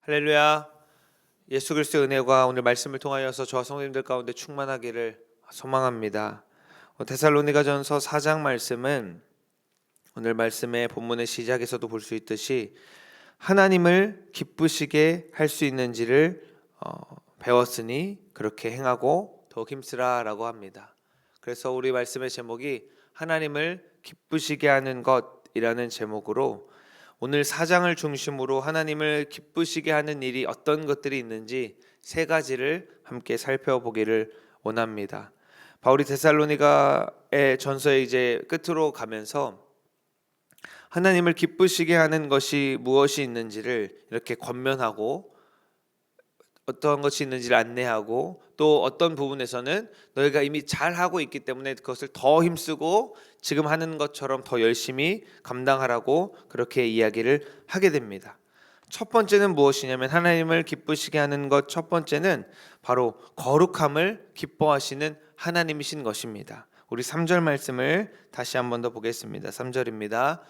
할렐루야. 예수 그리스도의 은혜가 오늘 말씀을 통하여서 저와 성도님들 가운데 충만하기를 소망합니다. 데살로니가전서 4장 말씀은 오늘 말씀의 본문의 시작에서도 볼 수 있듯이 하나님을 기쁘시게 할 수 있는지를 배웠으니 그렇게 행하고 더욱 힘쓰라라고 합니다. 그래서 우리 말씀의 제목이 하나님을 기쁘시게 하는 것이라는 제목으로 오늘 4장을 중심으로 하나님을 기쁘시게 하는 일이 어떤 것들이 있는지 세 가지를 함께 살펴보기를 원합니다. 바울이 데살로니가의 전서의 이제 끝으로 가면서 하나님을 기쁘시게 하는 것이 무엇이 있는지를 이렇게 권면하고 어떤 것이 있는지를 안내하고 또 어떤 부분에서는 너희가 이미 잘하고 있기 때문에 그것을 더 힘쓰고 지금 하는 것처럼 더 열심히 감당하라고 그렇게 이야기를 하게 됩니다. 첫 번째는 무엇이냐면 하나님을 기쁘시게 하는 것 첫 번째는 바로 거룩함을 기뻐하시는 하나님이신 것입니다. 우리 3절 말씀을 다시 한 번 더 보겠습니다. 3절입니다.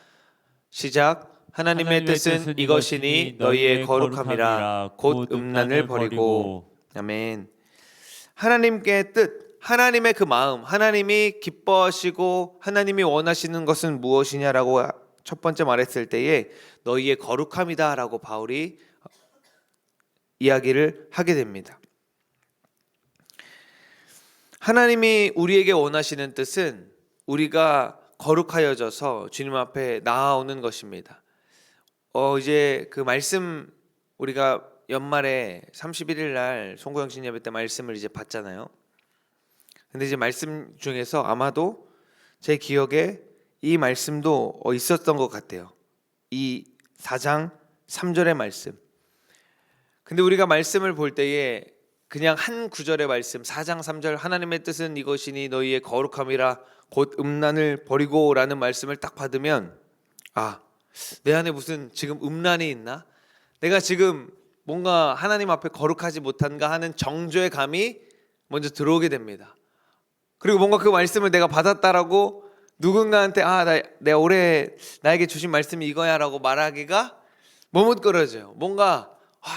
시작. 하나님의 뜻은 이것이니 너희의 거룩함이라 곧 음란을 버리고. 아멘. 하나님의 뜻, 하나님의 그 마음, 하나님이 기뻐하시고 하나님이 원하시는 것은 무엇이냐라고 첫 번째 말했을 때에 너희의 거룩함이다 라고 바울이 이야기를 하게 됩니다. 하나님이 우리에게 원하시는 뜻은 우리가 거룩하여져서 주님 앞에 나아오는 것입니다. 이제 그 말씀 우리가 연말에 31일 날 송구영신 예배 때 말씀을 이제 봤잖아요. 근데 이제 말씀 중에서 아마도 제 기억에 이 말씀도 있었던 것 같아요. 이 4장 3절의 말씀. 근데 우리가 말씀을 볼 때에 그냥 한 구절의 말씀 4장 3절 하나님의 뜻은 이것이니 너희의 거룩함이라 곧 음란을 버리고 라는 말씀을 딱 받으면 내 안에 무슨 지금 음란이 있나? 내가 지금 뭔가 하나님 앞에 거룩하지 못한가 하는 정죄의 감이 먼저 들어오게 됩니다. 그리고 뭔가 그 말씀을 내가 받았다라고 누군가한테 내가 올해 나에게 주신 말씀이 이거야 라고 말하기가 머뭇거려져요. 뭔가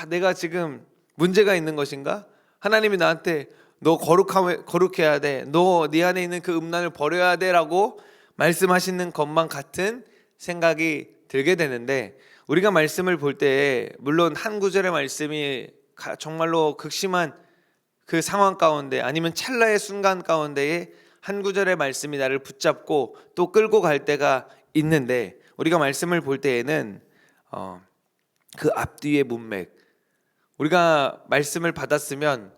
내가 지금 문제가 있는 것인가? 하나님이 나한테 너 거룩해야 돼. 너 네 안에 있는 그 음란을 버려야 돼 라고 말씀하시는 것만 같은 생각이 들게 되는데 우리가 말씀을 볼 때 물론 한 구절의 말씀이 정말로 극심한 그 상황 가운데 아니면 찰나의 순간 가운데에 한 구절의 말씀이 나를 붙잡고 또 끌고 갈 때가 있는데 우리가 말씀을 볼 때에는 그 앞뒤의 문맥 우리가 말씀을 받았으면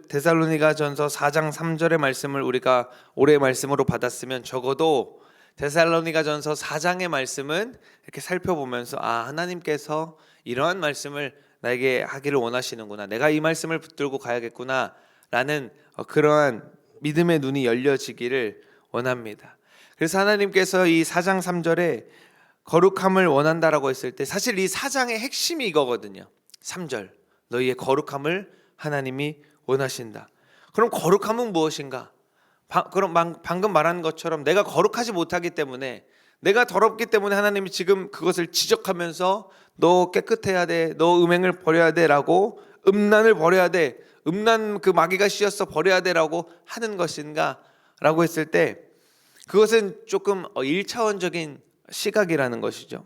데살로니가전서 4장 3절의 말씀을 우리가 올해의 말씀으로 받았으면 적어도 데살로니가전서 4장의 말씀은 이렇게 살펴보면서 하나님께서 이러한 말씀을 나에게 하기를 원하시는구나. 내가 이 말씀을 붙들고 가야겠구나 라는 그러한 믿음의 눈이 열려지기를 원합니다. 그래서 하나님께서 이 4장 3절에 거룩함을 원한다라고 했을 때 사실 이 4장의 핵심이 이거거든요. 3절 너희의 거룩함을 하나님이 원하신다. 그럼 거룩함은 무엇인가? 그럼 방금 말한 것처럼 내가 거룩하지 못하기 때문에 내가 더럽기 때문에 하나님이 지금 그것을 지적하면서 너 깨끗해야 돼, 너 음행을 버려야 돼 라고 음란을 버려야 돼, 음란 그 마귀가 씌어서 버려야 돼 라고 하는 것인가 라고 했을 때 그것은 조금 1차원적인 시각이라는 것이죠.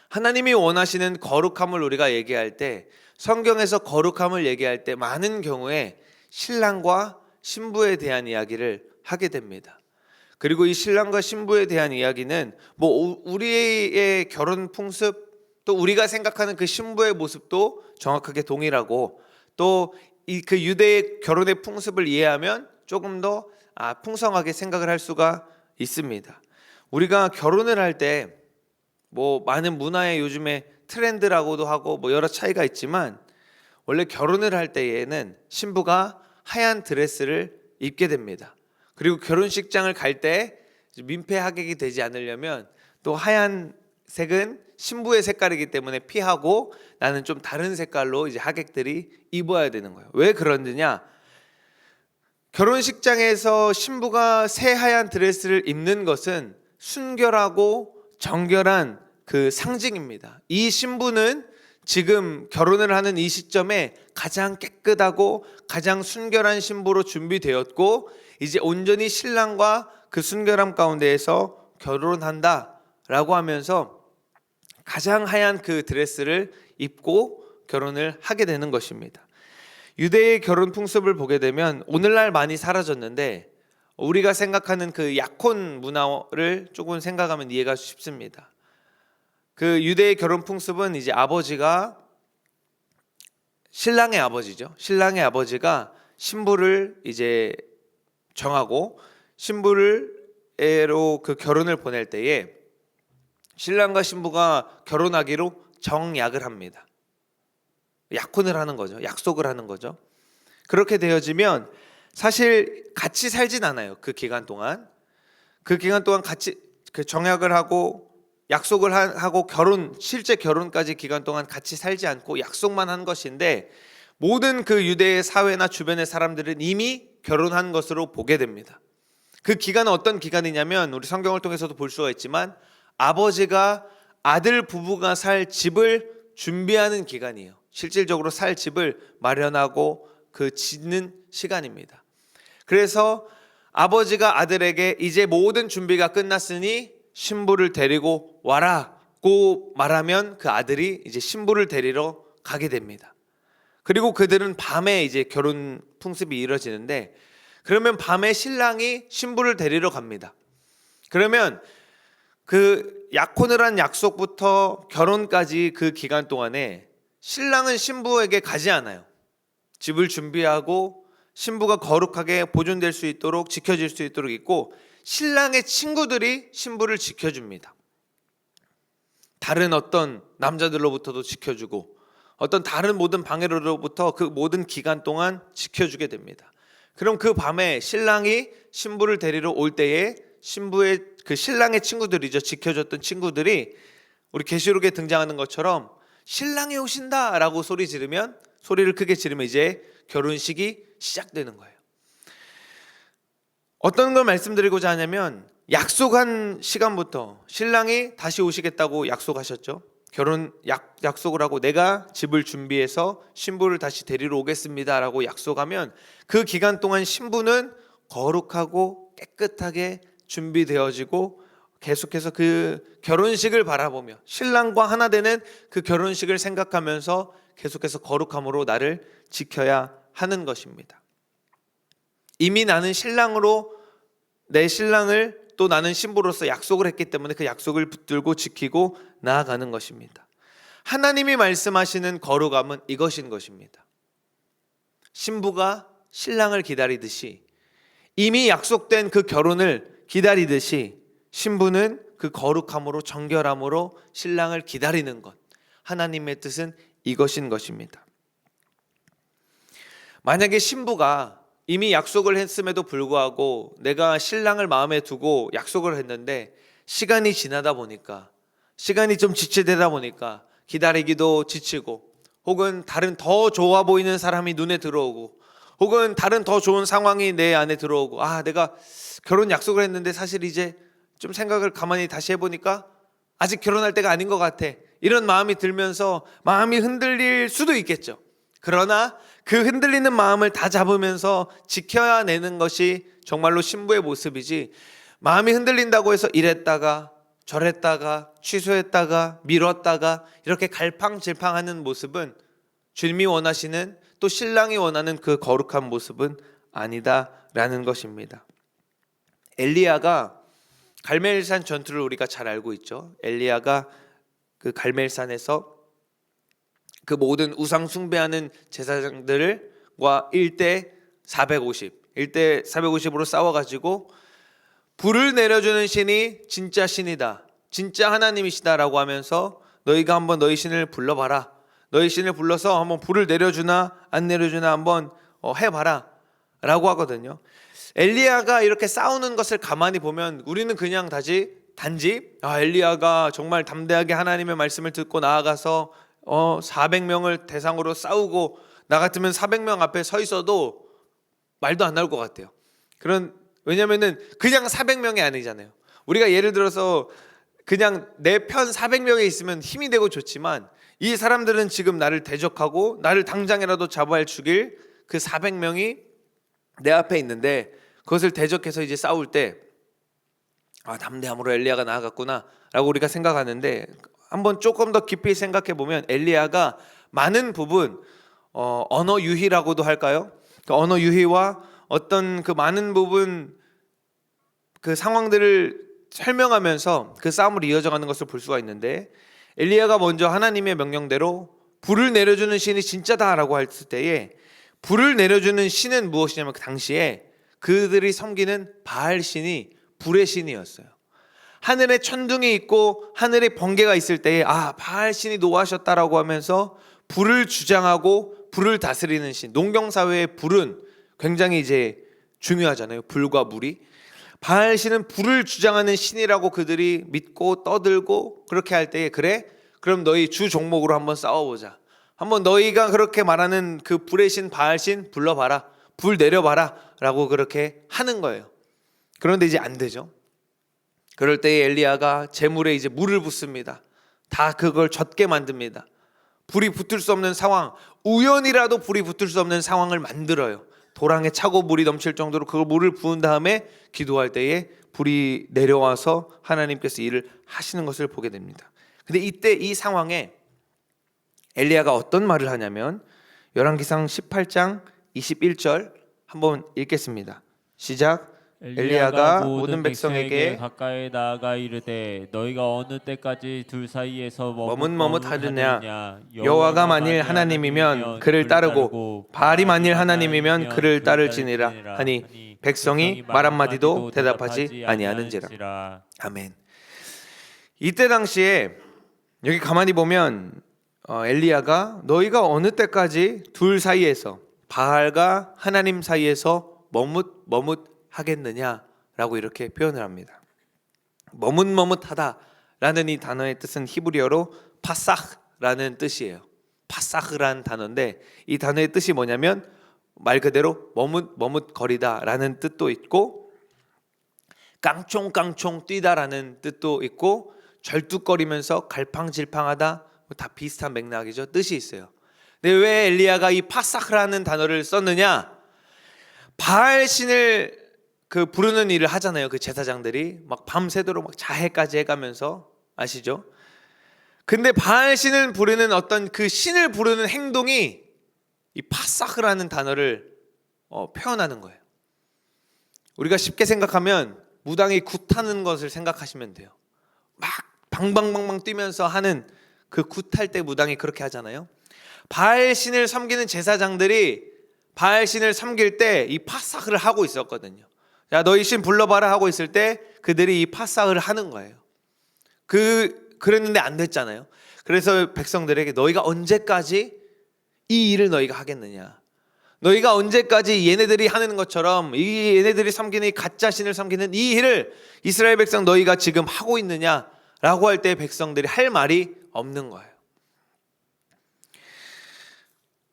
하나님이 원하시는 거룩함을 우리가 얘기할 때 성경에서 거룩함을 얘기할 때 많은 경우에 신랑과 신부에 대한 이야기를 하게 됩니다. 그리고 이 신랑과 신부에 대한 이야기는 우리의 결혼 풍습 또 우리가 생각하는 그 신부의 모습도 정확하게 동일하고 또 그 유대의 결혼의 풍습을 이해하면 조금 더 풍성하게 생각을 할 수가 있습니다. 우리가 결혼을 할 때 많은 문화의 요즘에 트렌드라고도 하고 여러 차이가 있지만 원래 결혼을 할 때에는 신부가 하얀 드레스를 입게 됩니다. 그리고 결혼식장을 갈 때 민폐 하객이 되지 않으려면 또 하얀색은 신부의 색깔이기 때문에 피하고 나는 좀 다른 색깔로 이제 하객들이 입어야 되는 거예요. 왜 그러느냐? 결혼식장에서 신부가 새하얀 드레스를 입는 것은 순결하고 정결한 그 상징입니다. 이 신부는 지금 결혼을 하는 이 시점에 가장 깨끗하고 가장 순결한 신부로 준비되었고 이제 온전히 신랑과 그 순결함 가운데에서 결혼한다라고 하면서 가장 하얀 그 드레스를 입고 결혼을 하게 되는 것입니다. 유대의 결혼 풍습을 보게 되면 오늘날 많이 사라졌는데 우리가 생각하는 그 약혼 문화를 조금 생각하면 이해가 쉽습니다. 그 유대의 결혼 풍습은 이제 아버지가 신랑의 아버지죠. 신랑의 아버지가 신부를 이제 정하고 신부를로 그 결혼을 보낼 때에 신랑과 신부가 결혼하기로 정약을 합니다. 약혼을 하는 거죠. 약속을 하는 거죠. 그렇게 되어지면 사실 같이 살진 않아요. 그 기간 동안 같이 그 정약을 하고 약속을 하고 실제 결혼까지 기간 동안 같이 살지 않고 약속만 한 것인데 모든 그 유대의 사회나 주변의 사람들은 이미 결혼한 것으로 보게 됩니다. 그 기간은 어떤 기간이냐면 우리 성경을 통해서도 볼 수가 있지만 아버지가 아들 부부가 살 집을 준비하는 기간이에요. 실질적으로 살 집을 마련하고 그 짓는 시간입니다. 그래서 아버지가 아들에게 이제 모든 준비가 끝났으니 신부를 데리고 와라고 말하면 그 아들이 이제 신부를 데리러 가게 됩니다. 그리고 그들은 밤에 이제 결혼 풍습이 이루어지는데 그러면 밤에 신랑이 신부를 데리러 갑니다. 그러면 그 약혼을 한 약속부터 결혼까지 그 기간 동안에 신랑은 신부에게 가지 않아요. 집을 준비하고 신부가 거룩하게 보존될 수 있도록 지켜질 수 있도록 있고 신랑의 친구들이 신부를 지켜줍니다. 다른 어떤 남자들로부터도 지켜주고 어떤 다른 모든 방해로부터 그 모든 기간 동안 지켜주게 됩니다. 그럼 그 밤에 신랑이 신부를 데리러 올 때에 신부의 그 신랑의 친구들이죠. 지켜줬던 친구들이 우리 계시록에 등장하는 것처럼 신랑이 오신다라고 소리를 크게 지르면 이제 결혼식이 시작되는 거예요. 어떤 걸 말씀드리고자 하냐면 약속한 시간부터 신랑이 다시 오시겠다고 약속하셨죠. 결혼 약속을 하고 내가 집을 준비해서 신부를 다시 데리러 오겠습니다라고 약속하면 그 기간 동안 신부는 거룩하고 깨끗하게 준비되어지고 계속해서 그 결혼식을 바라보며 신랑과 하나 되는 그 결혼식을 생각하면서 계속해서 거룩함으로 나를 지켜야 하는 것입니다. 이미 나는 신랑으로 내 신랑을 또 나는 신부로서 약속을 했기 때문에 그 약속을 붙들고 지키고 나아가는 것입니다. 하나님이 말씀하시는 거룩함은 이것인 것입니다. 신부가 신랑을 기다리듯이 이미 약속된 그 결혼을 기다리듯이 신부는 그 거룩함으로 정결함으로 신랑을 기다리는 것. 하나님의 뜻은 이것인 것입니다. 만약에 신부가 이미 약속을 했음에도 불구하고 내가 신랑을 마음에 두고 약속을 했는데 시간이 지나다 보니까 시간이 좀 지체되다 보니까 기다리기도 지치고 혹은 다른 더 좋아 보이는 사람이 눈에 들어오고 혹은 다른 더 좋은 상황이 내 안에 들어오고 내가 결혼 약속을 했는데 사실 이제 좀 생각을 가만히 다시 해보니까 아직 결혼할 때가 아닌 것 같아. 이런 마음이 들면서 마음이 흔들릴 수도 있겠죠. 그러나 그 흔들리는 마음을 다 잡으면서 지켜야 내는 것이 정말로 신부의 모습이지 마음이 흔들린다고 해서 이랬다가 저랬다가 취소했다가 미뤘다가 이렇게 갈팡질팡하는 모습은 주님이 원하시는 또 신랑이 원하는 그 거룩한 모습은 아니다라는 것입니다. 엘리야가 갈멜산 전투를 우리가 잘 알고 있죠. 엘리야가 그 갈멜산에서 그 모든 우상 숭배하는 제사장들과 1대 450으로 싸워가지고 불을 내려주는 신이 진짜 신이다, 진짜 하나님이시다라고 하면서 너희가 한번 너희 신을 불러봐라, 너희 신을 불러서 한번 불을 내려주나 안 내려주나 한번 해봐라 라고 하거든요. 엘리야가 이렇게 싸우는 것을 가만히 보면 우리는 그냥 단지 엘리야가 정말 담대하게 하나님의 말씀을 듣고 나아가서 400명을 대상으로 싸우고 나 같으면 400명 앞에 서 있어도 말도 안 나올 것 같아요. 왜냐면은 그냥 400명이 아니잖아요. 우리가 예를 들어서 그냥 내 편 400명에 있으면 힘이 되고 좋지만 이 사람들은 지금 나를 대적하고 나를 당장이라도 잡아야 죽일 그 400명이 내 앞에 있는데 그것을 대적해서 이제 싸울 때 담대함으로 엘리야가 나아갔구나 라고 우리가 생각하는데, 한번 조금 더 깊이 생각해 보면 엘리야가 많은 부분 언어 유희라고도 할까요? 그 언어 유희와 어떤 그 많은 부분 그 상황들을 설명하면서 그 싸움을 이어져가는 것을 볼 수가 있는데, 엘리야가 먼저 하나님의 명령대로 불을 내려주는 신이 진짜다라고 할 때에 불을 내려주는 신은 무엇이냐면 그 당시에 그들이 섬기는 바알 신이 불의 신이었어요. 하늘에 천둥이 있고 하늘에 번개가 있을 때에 바알 신이 노하셨다라고 하면서 불을 주장하고 불을 다스리는 신, 농경 사회의 불은 굉장히 이제 중요하잖아요. 불과 물이. 바알 신은 불을 주장하는 신이라고 그들이 믿고 떠들고 그렇게 할 때에 그래? 그럼 너희 주 종목으로 한번 싸워보자. 한번 너희가 그렇게 말하는 그 불의 신 바알 신 불러봐라. 불 내려봐라 라고 그렇게 하는 거예요. 그런데 이제 안 되죠. 그럴 때에 엘리야가 제물에 이제 물을 붓습니다. 다 그걸 젖게 만듭니다. 불이 붙을 수 없는 상황, 우연이라도 불이 붙을 수 없는 상황을 만들어요. 도랑에 차고 물이 넘칠 정도로 그 물을 부은 다음에 기도할 때에 불이 내려와서 하나님께서 일을 하시는 것을 보게 됩니다. 근데 이때 이 상황에 엘리야가 어떤 말을 하냐면 열왕기상 18장 21절 한번 읽겠습니다. 시작. 엘리야가 모든 백성에게 가까이 나아가 이르되 너희가 어느 때까지 둘 사이에서 머뭇머뭇하느냐. 여호와가 만일 하나님이면 그를 따르고 바알이 만일 하나님이면 그를 따를지니라 하니 백성이 말 한마디도 대답하지 아니하는지라. 아멘. 이때 당시에 여기 가만히 보면 엘리야가 너희가 어느 때까지 둘 사이에서 바알과 하나님 사이에서 머뭇하겠느냐라고 이렇게 표현을 합니다. 머뭇하다라는 이 단어의 뜻은 히브리어로 파사흐라는 뜻이에요. 파사흐라는 단어인데 이 단어의 뜻이 뭐냐면 말 그대로 머뭇거리다라는 뜻도 있고 깡총깡총 뛰다라는 뜻도 있고 절뚝거리면서 갈팡질팡하다 다 비슷한 맥락이죠. 뜻이 있어요. 근데 왜 엘리야가 이 파사흐라는 단어를 썼느냐? 바알 신을 그 부르는 일을 하잖아요. 그 제사장들이 막 밤새도록 막 자해까지 해가면서 아시죠? 근데 바알 신을 부르는 어떤 그 신을 부르는 행동이 이 파사흐라는 단어를 표현하는 거예요. 우리가 쉽게 생각하면 무당이 굿하는 것을 생각하시면 돼요. 막 방방방방 뛰면서 하는 그 굿할 때 무당이 그렇게 하잖아요. 바알 신을 섬기는 제사장들이 바알 신을 섬길 때 이 파사흐를 하고 있었거든요. 야, 너희 신 불러봐라 하고 있을 때 그들이 이 파사흐를 하는 거예요. 그랬는데 안 됐잖아요. 그래서 백성들에게 너희가 언제까지 이 일을 너희가 하겠느냐? 너희가 언제까지 얘네들이 하는 것처럼 이 얘네들이 섬기는 이 가짜 신을 섬기는 이 일을 이스라엘 백성 너희가 지금 하고 있느냐라고 할 때 백성들이 할 말이 없는 거예요.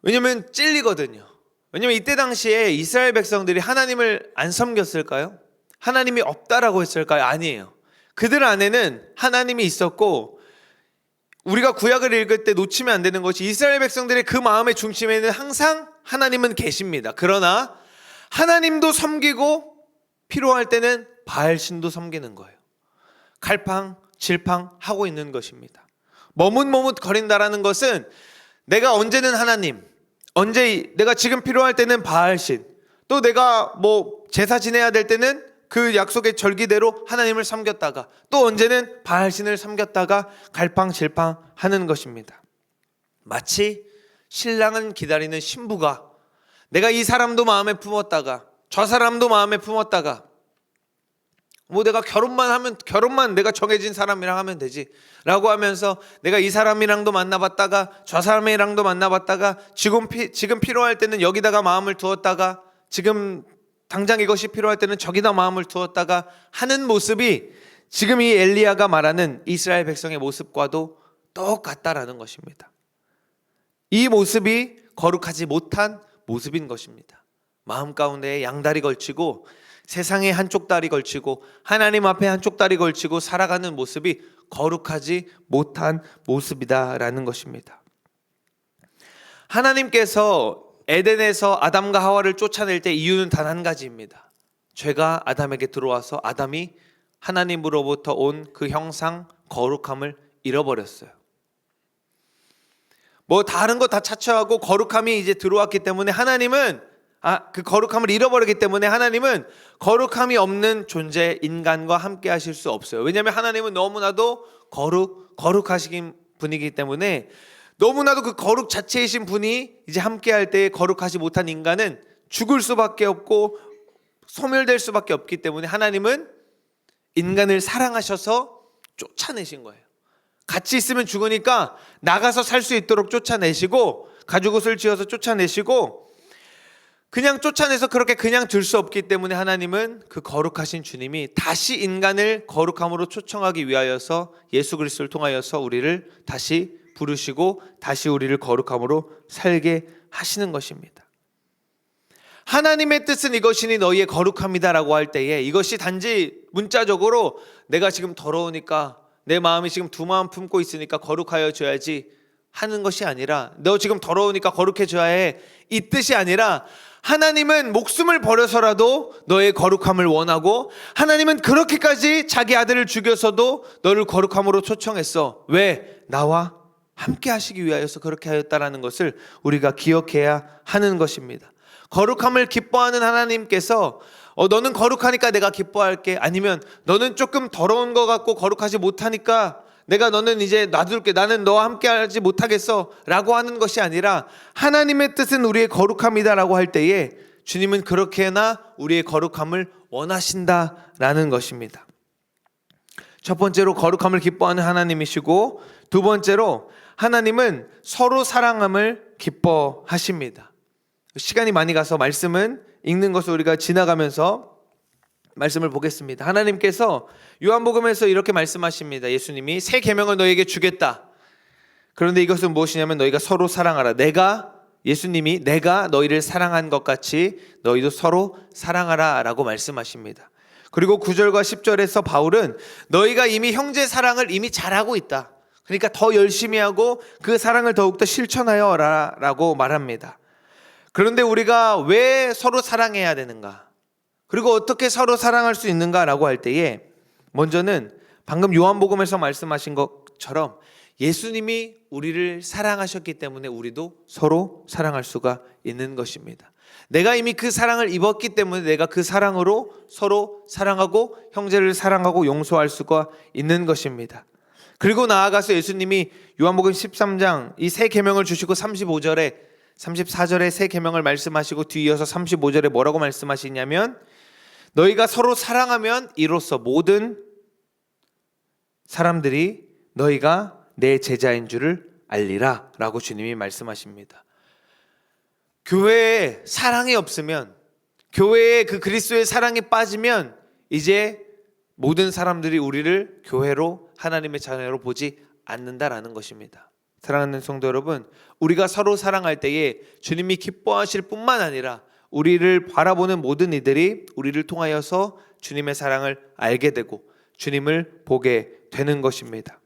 왜냐면 찔리거든요. 왜냐면 이때 당시에 이스라엘 백성들이 하나님을 안 섬겼을까요? 하나님이 없다라고 했을까요? 아니에요. 그들 안에는 하나님이 있었고, 우리가 구약을 읽을 때 놓치면 안 되는 것이 이스라엘 백성들의 그 마음의 중심에는 항상 하나님은 계십니다. 그러나 하나님도 섬기고 필요할 때는 바알신도 섬기는 거예요. 갈팡질팡하고 있는 것입니다. 머뭇거린다라는 것은 내가 언제는 하나님, 언제 내가 지금 필요할 때는 바알신, 또 내가 제사 지내야 될 때는 그 약속의 절기대로 하나님을 섬겼다가 또 언제는 바알신을 섬겼다가 갈팡질팡하는 것입니다. 마치 신랑은 기다리는 신부가 내가 이 사람도 마음에 품었다가 저 사람도 마음에 품었다가 내가 결혼만 내가 정해진 사람이랑 하면 되지 라고 하면서 내가 이 사람이랑도 만나봤다가 저 사람이랑도 만나봤다가 지금 필요할 때는 여기다가 마음을 두었다가 지금 당장 이것이 필요할 때는 저기다 마음을 두었다가 하는 모습이 지금 이 엘리야가 말하는 이스라엘 백성의 모습과도 똑같다라는 것입니다. 이 모습이 거룩하지 못한 모습인 것입니다. 마음 가운데 양다리 걸치고 세상에 한쪽 다리 걸치고 하나님 앞에 한쪽 다리 걸치고 살아가는 모습이 거룩하지 못한 모습이다라는 것입니다. 하나님께서 에덴에서 아담과 하와를 쫓아낼 때 이유는 단 한 가지입니다. 죄가 아담에게 들어와서 아담이 하나님으로부터 온 그 형상 거룩함을 잃어버렸어요. 뭐 다른 거 다 차치하고 거룩함이 이제 들어왔기 때문에 하나님은 그 거룩함을 잃어버리기 때문에 하나님은 거룩함이 없는 존재 인간과 함께 하실 수 없어요. 왜냐하면 하나님은 너무나도 거룩하신 분이기 때문에 너무나도 그 거룩 자체이신 분이 이제 함께 할 때 거룩하지 못한 인간은 죽을 수밖에 없고 소멸될 수밖에 없기 때문에 하나님은 인간을 사랑하셔서 쫓아내신 거예요. 같이 있으면 죽으니까 나가서 살 수 있도록 쫓아내시고 가죽옷을 지어서 쫓아내시고 그냥 쫓아내서 그렇게 그냥 둘 수 없기 때문에 하나님은 그 거룩하신 주님이 다시 인간을 거룩함으로 초청하기 위하여서 예수 그리스도를 통하여서 우리를 다시 부르시고 다시 우리를 거룩함으로 살게 하시는 것입니다. 하나님의 뜻은 이것이니 너희의 거룩함이다라고 할 때에 이것이 단지 문자적으로 내가 지금 더러우니까 내 마음이 지금 두 마음 품고 있으니까 거룩하여 줘야지 하는 것이 아니라 너 지금 더러우니까 거룩해져야 해 이 뜻이 아니라 하나님은 목숨을 버려서라도 너의 거룩함을 원하고 하나님은 그렇게까지 자기 아들을 죽여서도 너를 거룩함으로 초청했어. 왜? 나와 함께 하시기 위하여서 그렇게 하였다라는 것을 우리가 기억해야 하는 것입니다. 거룩함을 기뻐하는 하나님께서 너는 거룩하니까 내가 기뻐할게, 아니면 너는 조금 더러운 것 같고 거룩하지 못하니까 내가 너는 이제 놔둘게, 나는 너와 함께 하지 못하겠어 라고 하는 것이 아니라 하나님의 뜻은 우리의 거룩함이다라고 할 때에 주님은 그렇게나 우리의 거룩함을 원하신다라는 것입니다. 첫 번째로 거룩함을 기뻐하는 하나님이시고, 두 번째로 하나님은 서로 사랑함을 기뻐하십니다. 시간이 많이 가서 말씀은 읽는 것을 우리가 지나가면서 말씀을 보겠습니다. 하나님께서 요한복음에서 이렇게 말씀하십니다. 예수님이 새 계명을 너희에게 주겠다. 그런데 이것은 무엇이냐면 너희가 서로 사랑하라. 예수님이 내가 너희를 사랑한 것 같이 너희도 서로 사랑하라 라고 말씀하십니다. 그리고 9절과 10절에서 바울은 너희가 이미 형제 사랑을 이미 잘하고 있다. 그러니까 더 열심히 하고 그 사랑을 더욱더 실천하여 라고 말합니다. 그런데 우리가 왜 서로 사랑해야 되는가? 그리고 어떻게 서로 사랑할 수 있는가라고 할 때에 먼저는 방금 요한복음에서 말씀하신 것처럼 예수님이 우리를 사랑하셨기 때문에 우리도 서로 사랑할 수가 있는 것입니다. 내가 이미 그 사랑을 입었기 때문에 내가 그 사랑으로 서로 사랑하고 형제를 사랑하고 용서할 수가 있는 것입니다. 그리고 나아가서 예수님이 요한복음 13장 이 새 계명을 주시고 34절에 새 계명을 말씀하시고 뒤이어서 35절에 뭐라고 말씀하시냐면 너희가 서로 사랑하면 이로써 모든 사람들이 너희가 내 제자인 줄을 알리라 라고 주님이 말씀하십니다. 교회에 사랑이 없으면, 교회에 그 그리스도의 사랑이 빠지면 이제 모든 사람들이 우리를 교회로 하나님의 자녀로 보지 않는다라는 것입니다. 사랑하는 성도 여러분, 우리가 서로 사랑할 때에 주님이 기뻐하실 뿐만 아니라 우리를 바라보는 모든 이들이 우리를 통하여서 주님의 사랑을 알게 되고 주님을 보게 되는 것입니다.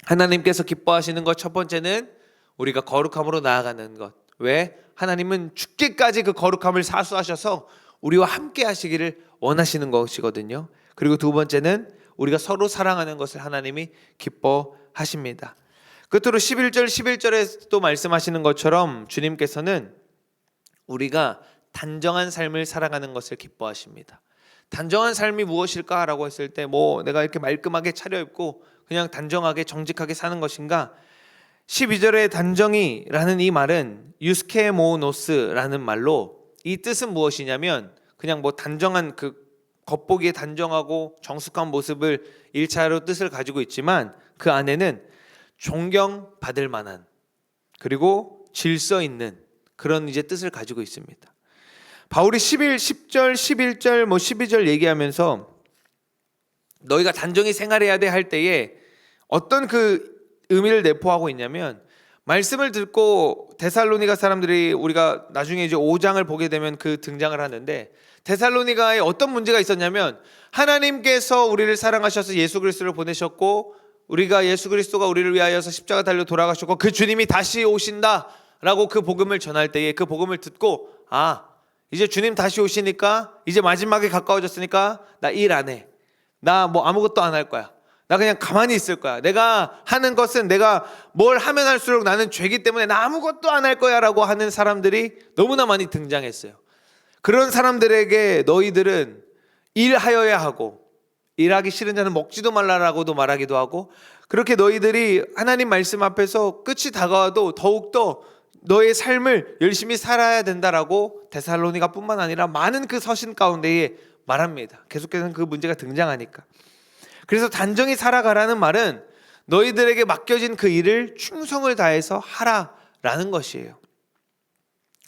하나님께서 기뻐하시는 것 첫 번째는 우리가 거룩함으로 나아가는 것. 왜? 하나님은 죽기까지 그 거룩함을 사수하셔서 우리와 함께 하시기를 원하시는 것이거든요. 그리고 두 번째는 우리가 서로 사랑하는 것을 하나님이 기뻐하십니다. 끝으로 11절에 또 말씀하시는 것처럼 주님께서는 우리가 단정한 삶을 살아가는 것을 기뻐하십니다. 단정한 삶이 무엇일까라고 했을 때 내가 이렇게 말끔하게 차려입고 그냥 단정하게 정직하게 사는 것인가? 12절의 단정이라는 이 말은 유스케모노스라는 말로 이 뜻은 무엇이냐면 그냥 단정한 그 겉보기에 단정하고 정숙한 모습을 1차로 뜻을 가지고 있지만 그 안에는 존경받을 만한 그리고 질서 있는 그런 이제 뜻을 가지고 있습니다. 바울이 10절, 11절, 12절 얘기하면서 너희가 단정히 생활해야 돼 할 때에 어떤 그 의미를 내포하고 있냐면 말씀을 듣고 데살로니가 사람들이 우리가 나중에 이제 5장을 보게 되면 그 등장을 하는데 데살로니가에 어떤 문제가 있었냐면 하나님께서 우리를 사랑하셔서 예수 그리스도를 보내셨고 우리가 예수 그리스도가 우리를 위하여서 십자가 달려 돌아가셨고 그 주님이 다시 오신다라고 그 복음을 전할 때에 그 복음을 듣고 이제 주님 다시 오시니까 이제 마지막에 가까워졌으니까 나 일 안 해. 나 뭐 아무것도 안 할 거야. 나 그냥 가만히 있을 거야. 내가 하는 것은 내가 뭘 하면 할수록 나는 죄기 때문에 나 아무것도 안 할 거야 라고 하는 사람들이 너무나 많이 등장했어요. 그런 사람들에게 너희들은 일하여야 하고 일하기 싫은 자는 먹지도 말라라고도 말하기도 하고 그렇게 너희들이 하나님 말씀 앞에서 끝이 다가와도 더욱더 너의 삶을 열심히 살아야 된다라고 데살로니가 뿐만 아니라 많은 그 서신 가운데에 말합니다. 계속해서 그 문제가 등장하니까. 그래서 단정히 살아가라는 말은 너희들에게 맡겨진 그 일을 충성을 다해서 하라라는 것이에요.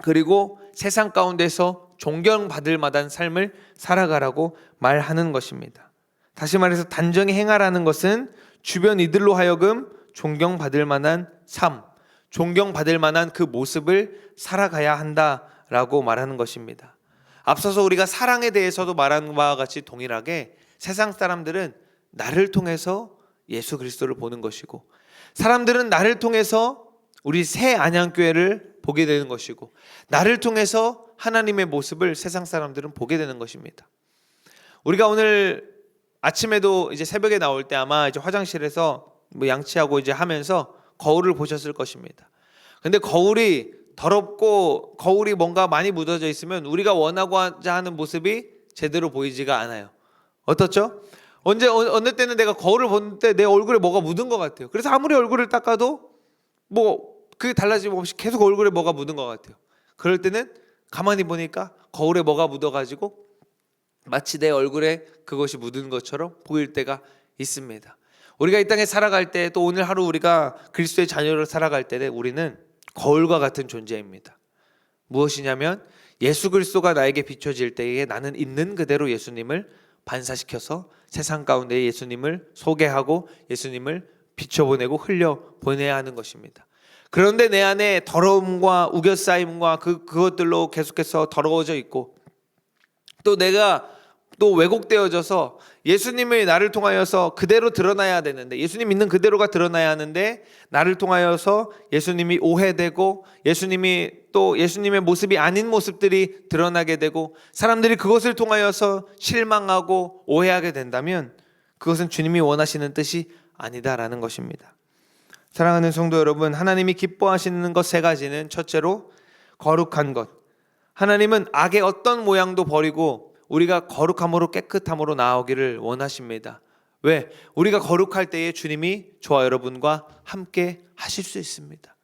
그리고 세상 가운데서 존경받을 만한 삶을 살아가라고 말하는 것입니다. 다시 말해서 단정히 행하라는 것은 주변 이들로 하여금 존경받을 만한 삶, 존경받을 만한 그 모습을 살아가야 한다라고 말하는 것입니다. 앞서서 우리가 사랑에 대해서도 말한 바와 같이 동일하게 세상 사람들은 나를 통해서 예수 그리스도를 보는 것이고 사람들은 나를 통해서 우리 새 안양교회를 보게 되는 것이고 나를 통해서 하나님의 모습을 세상 사람들은 보게 되는 것입니다. 우리가 오늘 아침에도 이제 새벽에 나올 때 아마 이제 화장실에서 뭐 양치하고 이제 하면서 거울을 보셨을 것입니다. 근데 거울이 더럽고 거울이 뭔가 많이 묻어져 있으면 우리가 원하고자 하는 모습이 제대로 보이지가 않아요. 어떻죠? 어느 때는 내가 거울을 보는데 내 얼굴에 뭐가 묻은 것 같아요. 그래서 아무리 얼굴을 닦아도 뭐 그게 달라짐 없이 계속 얼굴에 뭐가 묻은 것 같아요. 그럴 때는 가만히 보니까 거울에 뭐가 묻어가지고 마치 내 얼굴에 그것이 묻은 것처럼 보일 때가 있습니다. 우리가 이 땅에 살아갈 때 또 오늘 하루 우리가 그리스도의 자녀로 살아갈 때는 우리는 거울과 같은 존재입니다. 무엇이냐면 예수 그리스도가 나에게 비춰질 때에 나는 있는 그대로 예수님을 반사시켜서 세상 가운데 예수님을 소개하고 예수님을 비춰보내고 흘려보내야 하는 것입니다. 그런데 내 안에 더러움과 우겨싸임과 그것들로 계속해서 더러워져 있고 또 내가 또 왜곡되어져서 예수님이 나를 통하여서 그대로 드러나야 되는데 예수님 있는 그대로가 드러나야 하는데 나를 통하여서 예수님이 오해되고 예수님이 또 예수님의 모습이 아닌 모습들이 드러나게 되고 사람들이 그것을 통하여서 실망하고 오해하게 된다면 그것은 주님이 원하시는 뜻이 아니다라는 것입니다. 사랑하는 성도 여러분, 하나님이 기뻐하시는 것 세 가지는 첫째로 거룩한 것. 하나님은 악의 어떤 모양도 버리고 우리가 거룩함으로 깨끗함으로 나아오기를 원하십니다. 왜? 우리가 거룩할 때에 주님이 저와 여러분과 함께 하실 수 있습니다.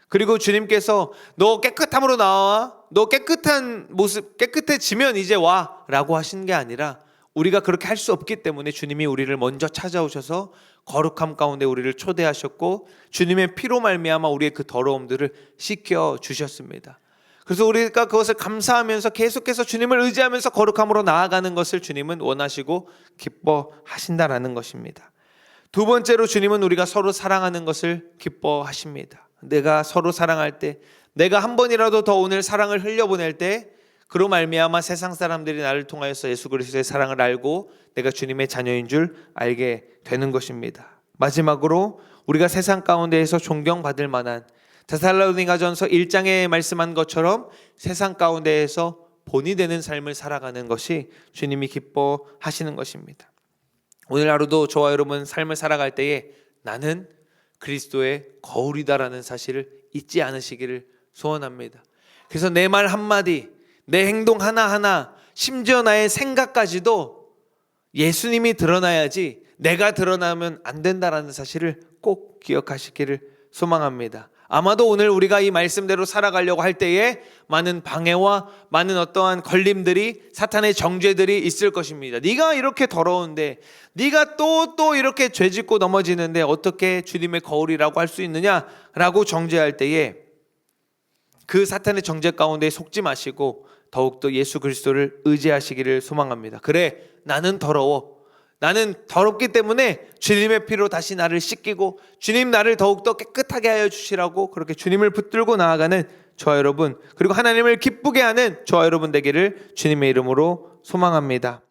그리고 주님께서 너 깨끗함으로 나와, 너 깨끗한 모습, 깨끗해지면 이제 와 라고 하신 게 아니라 우리가 그렇게 할 수 없기 때문에 주님이 우리를 먼저 찾아오셔서 거룩함 가운데 우리를 초대하셨고 주님의 피로 말미암아 우리의 그 더러움들을 씻겨 주셨습니다. 그래서 우리가 그것을 감사하면서 계속해서 주님을 의지하면서 거룩함으로 나아가는 것을 주님은 원하시고 기뻐하신다라는 것입니다. 두 번째로 주님은 우리가 서로 사랑하는 것을 기뻐하십니다. 내가 서로 사랑할 때, 내가 한 번이라도 더 오늘 사랑을 흘려보낼 때 그로 말미암아 세상 사람들이 나를 통하여서 예수 그리스도의 사랑을 알고 내가 주님의 자녀인 줄 알게 되는 것입니다. 마지막으로 우리가 세상 가운데에서 존경받을 만한 데살로니가전서 1장에 말씀한 것처럼 세상 가운데에서 본이 되는 삶을 살아가는 것이 주님이 기뻐하시는 것입니다. 오늘 하루도 저와 여러분 삶을 살아갈 때에 나는 그리스도의 거울이다라는 사실을 잊지 않으시기를 소원합니다. 그래서 내 말 한마디, 내 행동 하나하나, 심지어 나의 생각까지도 예수님이 드러나야지 내가 드러나면 안 된다라는 사실을 꼭 기억하시기를 소망합니다. 아마도 오늘 우리가 이 말씀대로 살아가려고 할 때에 많은 방해와 많은 어떠한 걸림들이 사탄의 정죄들이 있을 것입니다. 네가 이렇게 더러운데 네가 또 이렇게 죄짓고 넘어지는데 어떻게 주님의 거울이라고 할 수 있느냐라고 정죄할 때에 그 사탄의 정죄 가운데 속지 마시고 더욱더 예수 그리스도를 의지하시기를 소망합니다. 그래, 나는 더러워. 나는 더럽기 때문에 주님의 피로 다시 나를 씻기고 주님 나를 더욱더 깨끗하게 하여 주시라고 그렇게 주님을 붙들고 나아가는 저와 여러분, 그리고 하나님을 기쁘게 하는 저와 여러분 되기를 주님의 이름으로 소망합니다.